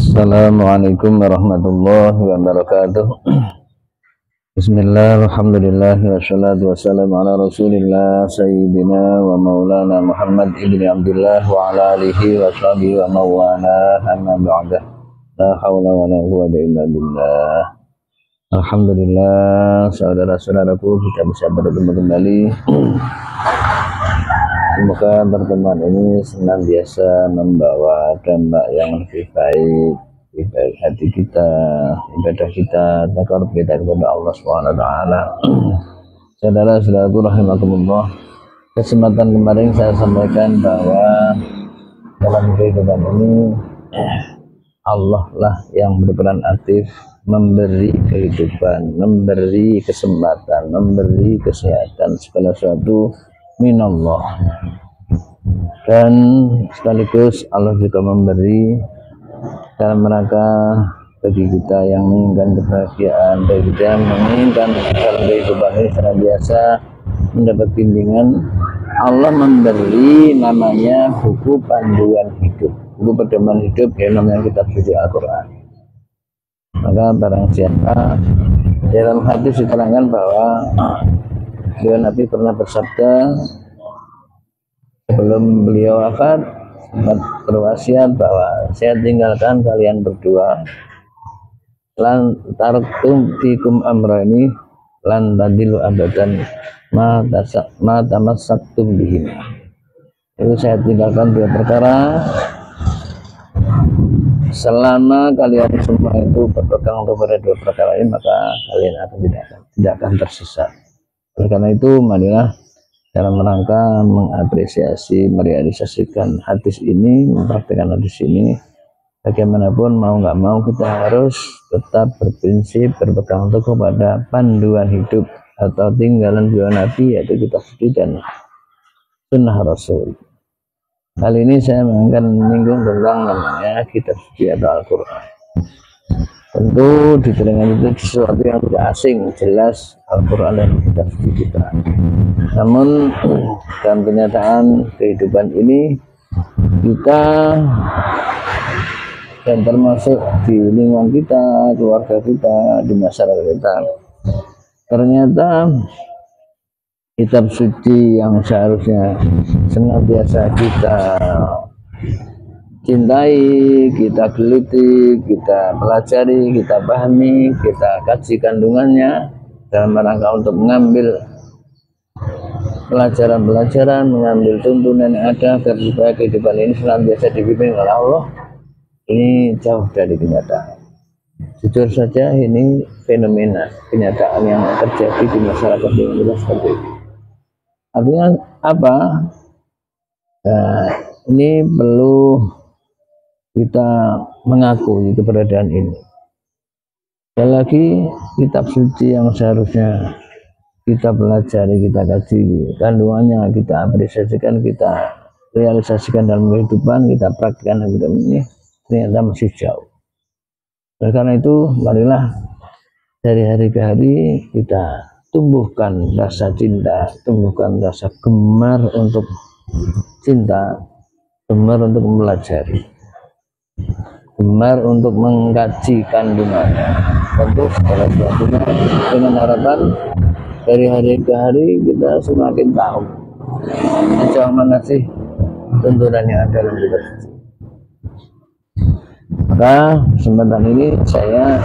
Assalamualaikum warahmatullahi wabarakatuh. Bismillah, alhamdulillah, wassalatu wassalamu ala rasulillah Sayyidina wa maulana Muhammad ibni Abdullah wa ala alihi wa sahbihi wa mawana amma ba'dah. La hawla wa la quwwata illa billah. Alhamdulillah, saudara-saudaraku, kita bisa bertemu kembali. Semoga pertemuan ini senantiasa membawa dampak yang lebih baik hati kita, ibadah kita, takwa kita kepada Allah SWT. Saudara-saudaraku rahimakumullah, kesempatan kemarin saya sampaikan bahwa dalam kehidupan ini Allah lah yang berperan aktif memberi kehidupan, memberi kesempatan, memberi kesehatan, segala sesuatu minallah, dan sekaligus Allah juga memberi dalam rangka bagi kita yang menginginkan kebahagiaan, bagi kita yang menginginkan dalam kehidupan ini senantiasa mendapat bimbingan. Allah memberi namanya buku panduan hidup, buku pedoman hidup, yang namanya kitab suci Al-Quran. Maka barang siapa, dalam hadis diterangkan bahwa Nabi pernah bersabda sebelum beliau wafat, berwasiat bahwa saya tinggalkan kalian berdua, lan taraktum fikum amrani lan tadilu abadan ma tamassaktum bihim. Itu saya tinggalkan dua perkara, selama kalian semua itu berpegang kepada dua perkara ini, maka kalian akan tidak akan tersesat. Oleh karena itu, marilah dalam rangka mengapresiasi, merealisasikan hadis ini, mempraktikkan hadis ini, bagaimanapun mau nggak mau kita harus tetap berprinsip berpegang teguh pada panduan hidup atau tinggalan beliau Nabi, yaitu kitab suci dan sunnah Rasul. Kali ini saya akan menyinggung tentang namanya kitab suci atau Al-Quran. Tentu di telinga itu sesuatu yang tidak asing, jelas Al-Quran dan kitab suci kita. Namun dalam kenyataan kehidupan ini kita dan termasuk di lingkungan kita, keluarga kita, di masyarakat kita, ternyata kitab suci yang seharusnya senantiasa kita cintai, kita geliti, kita pelajari, kita pahami, kita kaji kandungannya dalam rangka untuk mengambil pelajaran-pelajaran, mengambil tuntunan yang ada agar supaya kehidupan ini senantiasa dipimpin oleh Allah. Ini jauh dari kenyataan. Jujur saja, ini fenomena kenyataan yang terjadi di masyarakat Indonesia seperti itu. Artinya apa? Nah, ini perlu kita mengakui keberadaan ini. Sekali lagi, kitab suci yang seharusnya kita pelajari, kita kaji kandungannya, kita apresiasikan, kita realisasikan dalam kehidupan, kita praktikkan dalam hidup ini, ternyata masih jauh. Oleh karena itu, marilah dari hari ke hari kita tumbuhkan rasa cinta, tumbuhkan rasa gemar untuk cinta, gemar untuk mempelajari, gemar untuk mengkaji kandungannya. Tentu segala sesuatunya dengan harapan dari hari ke hari kita semakin tahu sejauh mana sih tuntunan yang ada dalam kitab suci. Maka kesempatan ini saya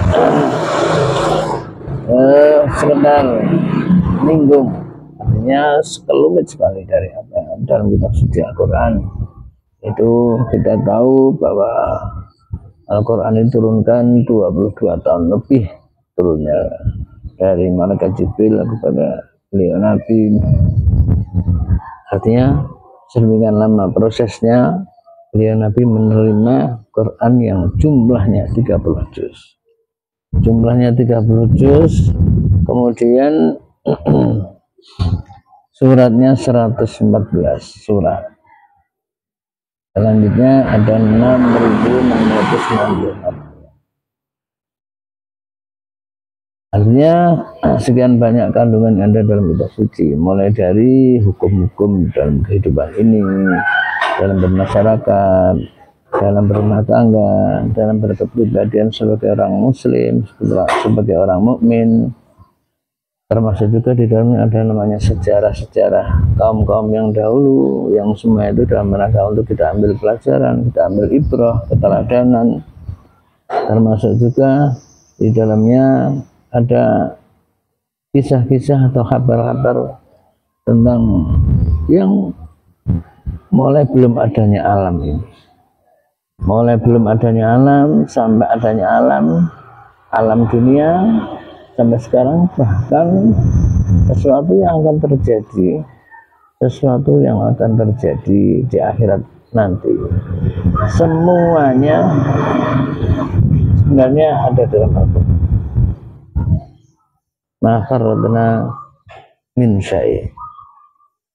sekedar menyinggung, artinya sekelumit sekali dari apa yang ada dalam kitab suci Al-Quran. Itu kita tahu bahwa Al-Quran diturunkan 22 tahun lebih turunnya dari malaikat Jibril kepada beliau Nabi. Artinya sedemikian lama prosesnya beliau Nabi menerima Quran yang jumlahnya 30 juz. Jumlahnya 30 juz, kemudian suratnya 114 surat. Selanjutnya ada 6.694. Artinya sekian banyak kandungan yang ada dalam kitab suci, mulai dari hukum-hukum dalam kehidupan ini, dalam bermasyarakat, dalam berumah tangga, dalam berkepribadian sebagai orang muslim, sebagai orang mukmin. Termasuk juga di dalamnya ada namanya sejarah-sejarah kaum-kaum yang dahulu, yang semua itu dalam rangka untuk kita ambil pelajaran, kita ambil ibrah, keteladanan. Termasuk juga di dalamnya ada kisah-kisah atau kabar-kabar tentang yang mulai belum adanya alam ini, mulai belum adanya alam sampai adanya alam dunia sampai sekarang, bahkan sesuatu yang akan terjadi, sesuatu yang akan terjadi di akhirat nanti, semuanya sebenarnya ada dalam Al-Quran. Ma farradna min syai',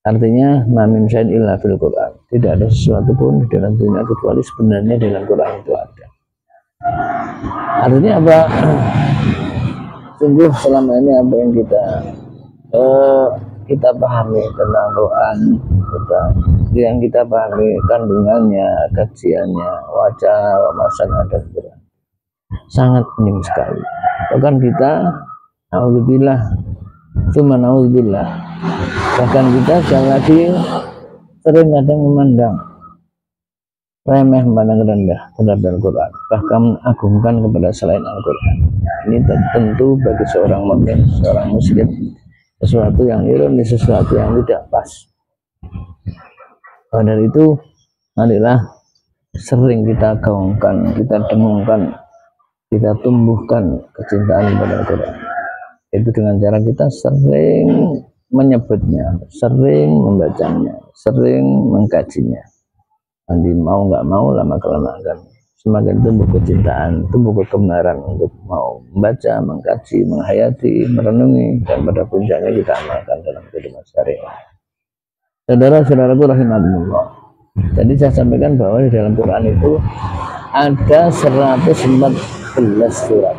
artinya ma min syai'in illa fil Quran, tidak ada sesuatu pun di dalam dunia kecuali sebenarnya dalam Quran itu ada. Artinya apa? Sungguh selama ini apa yang kita pahami tentang Quran, yang kita pahami kandungannya, kajiannya, wajah, masan ada Quran, sangat minim sekali. Bahkan kita, alhamdulillah, cuma alhamdulillah, bahkan kita sekali lagi sering ada yang memandang remeh, memandang rendah terhadap Al-Quran, bahkan mengagungkan kepada selain Al-Quran. Ini tentu bagi seorang mukmin, seorang muslim, sesuatu yang ironis, sesuatu yang tidak pas. Dari itu, marilah sering kita gaungkan, kita dengungkan, kita tumbuhkan kecintaan kepada Al-Quran. Itu dengan cara kita sering menyebutnya, sering membacanya, sering mengkajinya. Nanti mau nggak mau, lama-kelamaan kan semakin tumbuh kecintaan, tumbuh kegemaran untuk mau membaca, mengkaji, menghayati, merenungi, dan pada puncaknya kita amalkan dalam kehidupan sehari-hari. Saudara-saudaraku rahimahullah, tadi saya sampaikan bahwa di dalam Quran itu ada 114 surat.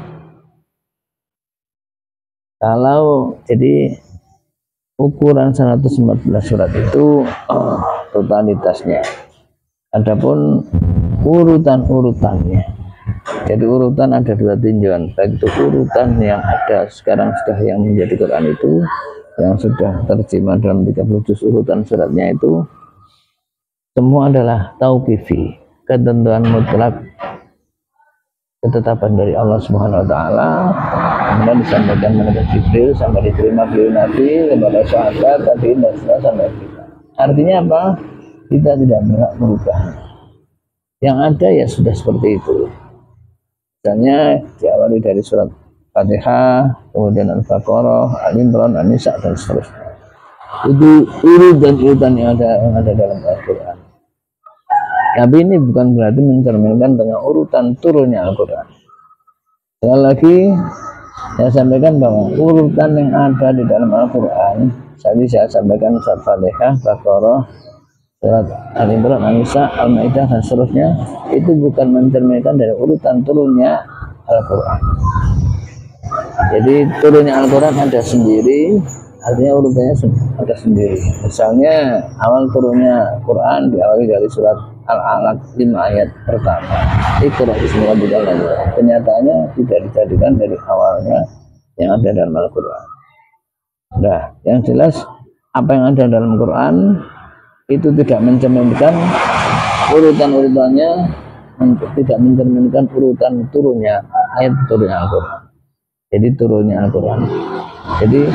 Kalau jadi ukuran 114 surat itu totalitasnya. Adapun urutan-urutannya, jadi urutan ada 2 tinjauan, baik itu urutan yang ada sekarang sudah yang menjadi Quran itu, yang sudah terjemah dalam 30 juz urutan suratnya itu, semua adalah tauqifi, ketentuan mutlak, ketetapan dari Allah Subhanahu wa taala, kemudian disampaikan kepada Jibril sampai diterima beliau Nabi, kepada sahabat, tabi'in dan seterusnya sampai kita. Artinya apa? Kita tidak berhak merubah. Yang ada ya sudah seperti itu. Misalnya diawali dari surat Fatihah, kemudian Al-Baqarah, Al-Imran, An-Nisa dan seterusnya. Itu urutan yang ada dalam Al-Quran. Tapi ini bukan berarti mencerminkan dengan urutan turunnya Al-Quran. Sekali lagi saya sampaikan bahwa urutan yang ada di dalam Al-Quran, saya sampaikan surat Fatihah, Baqarah, surat Al-Imran, An-Nisa, Al-Maidah dan seterusnya, itu bukan mencerminkan dari urutan turunnya Al-Quran. Jadi turunnya Al-Quran ada sendiri, artinya urutannya ada sendiri. Misalnya awal turunnya Quran diawali dari surat Al-Alaq 5 ayat pertama, Iqra bismi rabbikal ladzi khalaq. Kenyataannya tidak dijadikan dari awalnya yang ada dalam Al-Quran. Nah, yang jelas apa yang ada dalam Quran itu tidak mencerminkan urutan-urutannya, tidak mencerminkan urutan turunnya ayat turunnya Al-Quran. Jadi turunnya Al-Quran. Jadi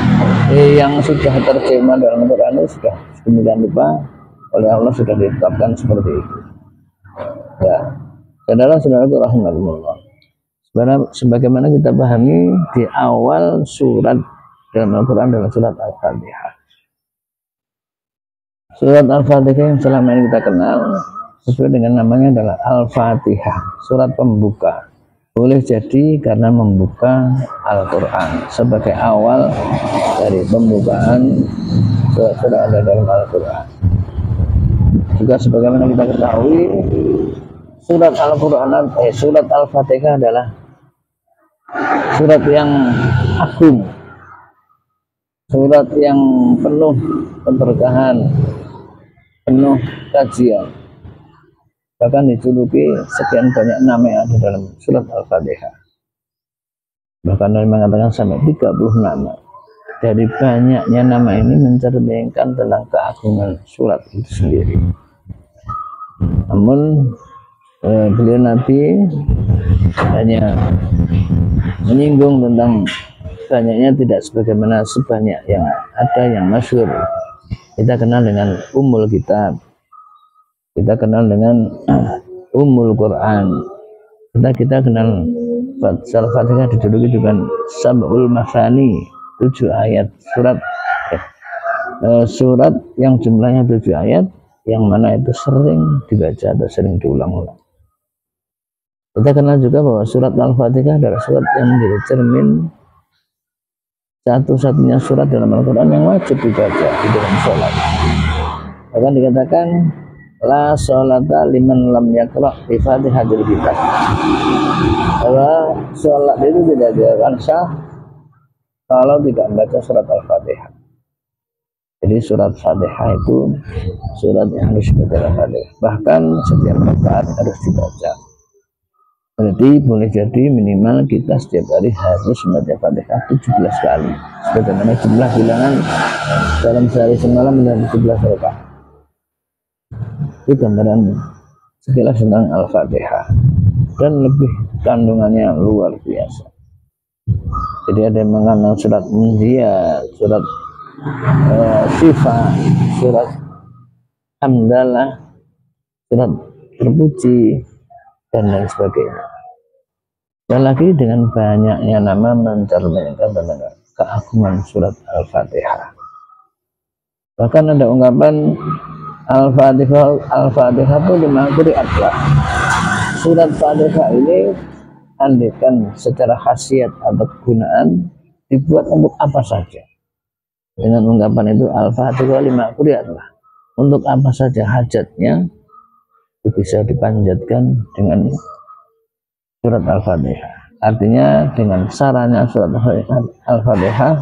yang sudah terjemah dalam Al-Quran itu sudah sedemikian rupa oleh Allah sudah ditetapkan seperti itu. Ya, saudara-saudaraku rahimahullah. Sebagaimana kita pahami di awal surat dalam Al-Quran adalah surat Al-Fatihah. Surat Al-Fatihah yang selama ini kita kenal sesuai dengan namanya adalah Al-Fatihah, surat pembuka. Boleh jadi karena membuka Al-Quran sebagai awal dari pembukaan surat-surat ada dalam Al-Quran. Juga sebagaimana kita ketahui, surat Al-Quran, surat Al-Fatihah adalah surat yang agung, surat yang penuh keberkahan, penuh kajian. bahkan dijuluki sekian banyak nama yang ada dalam surat Al-Fatihah. Bahkan ada yang mengatakan sampai 30 nama. Dari banyaknya nama ini mencerminkan tentang keagungan surat itu sendiri. Namun beliau Nabi hanya menyinggung tentang banyaknya, tidak sebagaimana sebanyak yang ada yang masyhur. Kita kenal dengan Ummul Kitab, kita kenal dengan Ummul Quran, kita kenal Al-Fatihah dijuluki dengan Sab'ul Masani, 7 ayat surat yang jumlahnya 7 ayat, yang mana itu sering dibaca atau sering diulang-ulang. Kita kenal juga bahwa surat Al-Fatihah adalah surat yang menjadi cermin satu-satunya surat dalam Al-Quran yang wajib dibaca di dalam sholat. Bahkan dikatakan la sholata liman lam yaqra' bi Fatihatil Kitab, bahwa sholat itu tidak akan sah kalau tidak membaca surat Al-Fatihah. Jadi surat Fatihah itu surat yang harus dibaca Al-Fatihah, bahkan setiap rakaat harus dibaca. Jadi boleh jadi minimal kita setiap hari harus membaca Fatihah 17 kali. Sebagaimana jumlah bilangan dalam sehari semalam menjadi 17 rakaat. Itu gambaran sekilas tentang Al-Fatihah, dan lebih kandungannya luar biasa. Jadi ada yang mengenal surat Munziyah, surat Syifa, surat Hamdalah, surat Terpuji, dan lain sebagainya. Dan lagi dengan banyaknya nama mencerminkan tentang keagungan surat Al-Fatihah. Bahkan ada ungkapan Al-Fatihah itu 5 qiraat. Surat Fatihah ini andaikan secara khasiat atau kegunaan dibuat untuk apa saja. Dengan ungkapan itu Al-Fatihah 5 qiraat lah. Untuk apa saja hajatnya itu bisa dipanjatkan dengan surat Al-Fatihah. Artinya dengan sarana surat Al-Fatihah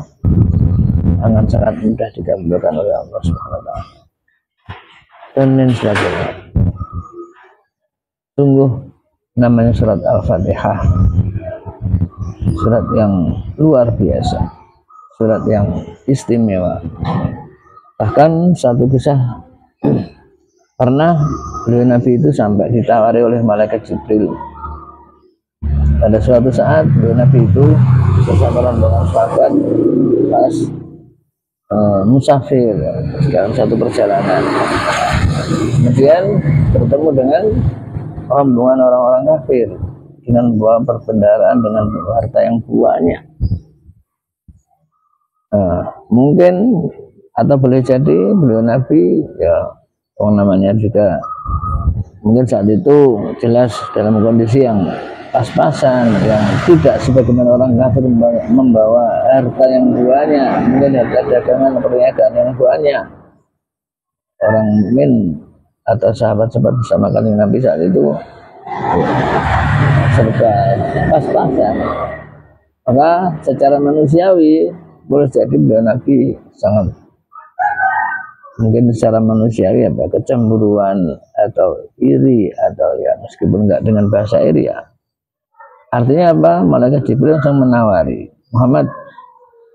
akan sangat mudah dikabulkan oleh Allah Subhanahu wa taala. Dan lain sebagainya. Sungguh namanya surat Al-Fatihah surat yang luar biasa, surat yang istimewa. Bahkan satu kisah, pernah beliau Nabi itu sampai ditawari oleh malaikat Jibril. Pada suatu saat beliau Nabi itu bersama rombongan sahabat pas musafir dalam satu perjalanan, kemudian bertemu dengan rombongan orang-orang kafir dengan membawa perbendaharaan dengan harta yang banyak. Mungkin atau boleh jadi beliau Nabi ya namanya juga mungkin saat itu jelas dalam kondisi yang pas-pasan, yang tidak sebagaimana orang kafir membawa harta yang banyak, mungkin harta dagangan perniagaan yang banyak. Orang mukmin atau sahabat-sahabat bersama kanjeng Nabi saat itu serba pas-pasan, maka secara manusiawi boleh jadi beliau Nabi sangat mungkin secara manusiawi kecemburuan atau iri, atau ya meskipun enggak dengan bahasa iri ya. Artinya apa? Malaikat Jibril langsung menawari Muhammad,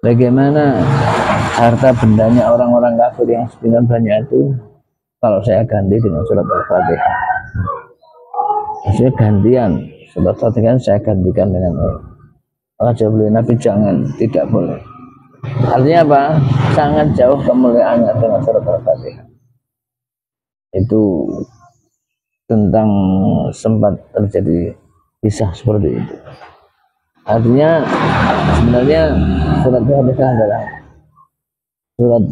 bagaimana harta bendanya orang-orang kafir yang sekian banyak itu kalau saya ganti dengan surat Al-Fatihah. Maksudnya gantian, surat Al-Fatihah saya gantikan dengan maka jawab Nabi jangan, tidak boleh. Artinya apa? Sangat jauh kemuliaannya dengan surat Al-Fatihah. Itu tentang sempat terjadi kisah seperti itu. Artinya sebenarnya surat Al-Fatihah adalah surat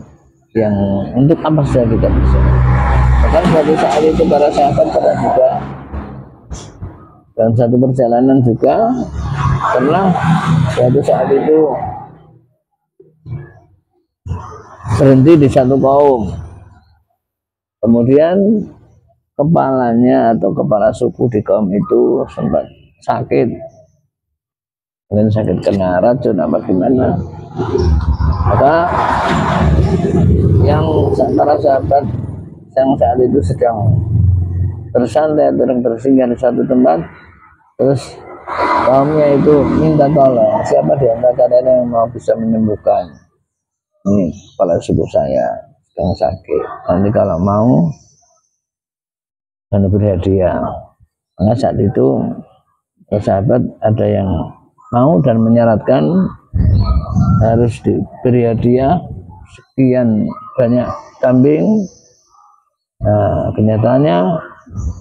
yang untuk apa saja kita bisa. Bahkan suatu saat itu para sahabat pada juga dalam satu perjalanan juga pernah suatu saat itu berhenti di satu kaum, kemudian kepalanya atau kepala suku di kaum itu sempat sakit, mungkin sakit kena racun apa gimana, maka yang para sahabat yang saat itu sedang bersantai, atau bersinggah di satu tempat, terus kaumnya itu minta tolong, siapa di antara kalian yang mau bisa menyembuhkan ini kepala suku saya yang sakit, nanti kalau mau dan beri hadiah. Maka saat itu sahabat ada yang mau dan menyaratkan harus diberi hadiah sekian banyak kambing. Nah, kenyataannya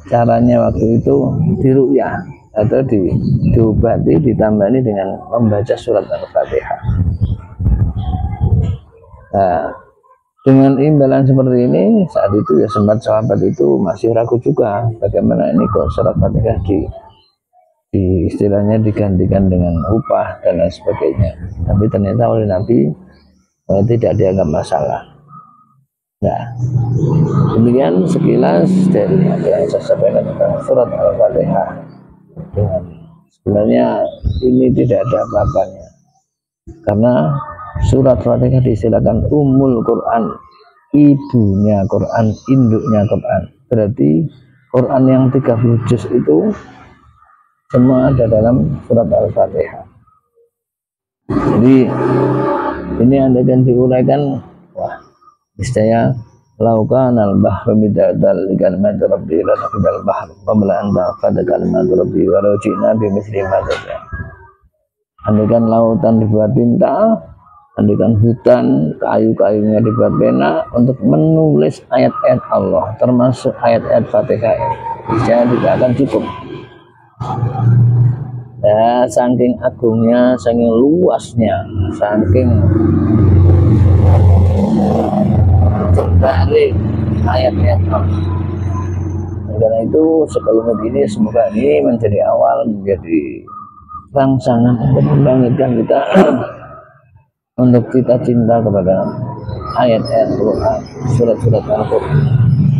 caranya waktu itu diruqyah atau diobati, ditambahi dengan membaca surat Al-Fatihah. Nah, dengan imbalan seperti ini, saat itu ya sempat sahabat itu masih ragu juga bagaimana ini kok surat Fatihah di istilahnya digantikan dengan upah dan lain sebagainya. Tapi ternyata oleh Nabi tidak dianggap masalah. Nah, demikian sekilas dari apa yang saya sampaikan tentang surat Al-Fatihah. Dengan sebenarnya ini tidak ada apa-apanya, karena surat Fatihah disilakan Ummul Quran, ibunya Quran, induknya Quran. Berarti Quran yang 30 juz itu semua ada dalam surat Al-Fatihah. Jadi ini andaikan diuraikan, wah, niscaya laukan al-bahru midadal li kalimati rabbi la nafidal bahru qabla an tanfada kalimatu rabbi walau ji'na bi mithli madzal. Andaikan lautan dibuat tinta, andaikan hutan kayu-kayunya dibuat pena untuk menulis ayat-ayat Allah, termasuk ayat-ayat Fatihah, niscaya tidak akan cukup. Ya, saking agungnya, saking luasnya, saking dari ayat-ayat Allah. Karena itu sebelum ini, semoga ini menjadi awal, menjadi rangsangan untuk membangkitkan kita untuk kita cinta kepada ayat-ayat Quran, surat-surat Al-Quran.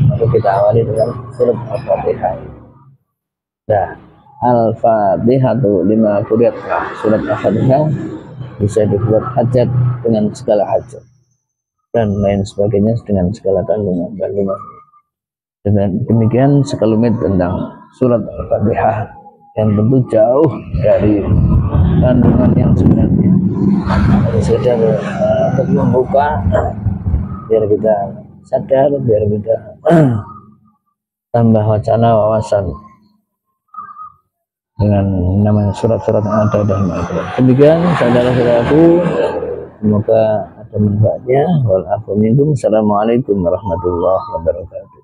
Maka kita awali dengan surat Al-Fatihah. Nah, Al-Fatihah itu 5 qur'at. Surat Al-Fatihah bisa dibuat hajat dengan segala hajat dan lain sebagainya dengan segala kandungan. Dan demikian sekelumit tentang surat Al-Fatihah yang tentu jauh dari kandungan yang sebenarnya. Sekedar untuk membuka biar kita sadar, biar kita tambah wacana wawasan dengan namanya surat-surat yang ada dalam Al-Quran. Demikian saudara-saudaraku, semoga ada manfaatnya. Wal afu minkum. Assalamualaikum warahmatullahi wabarakatuh.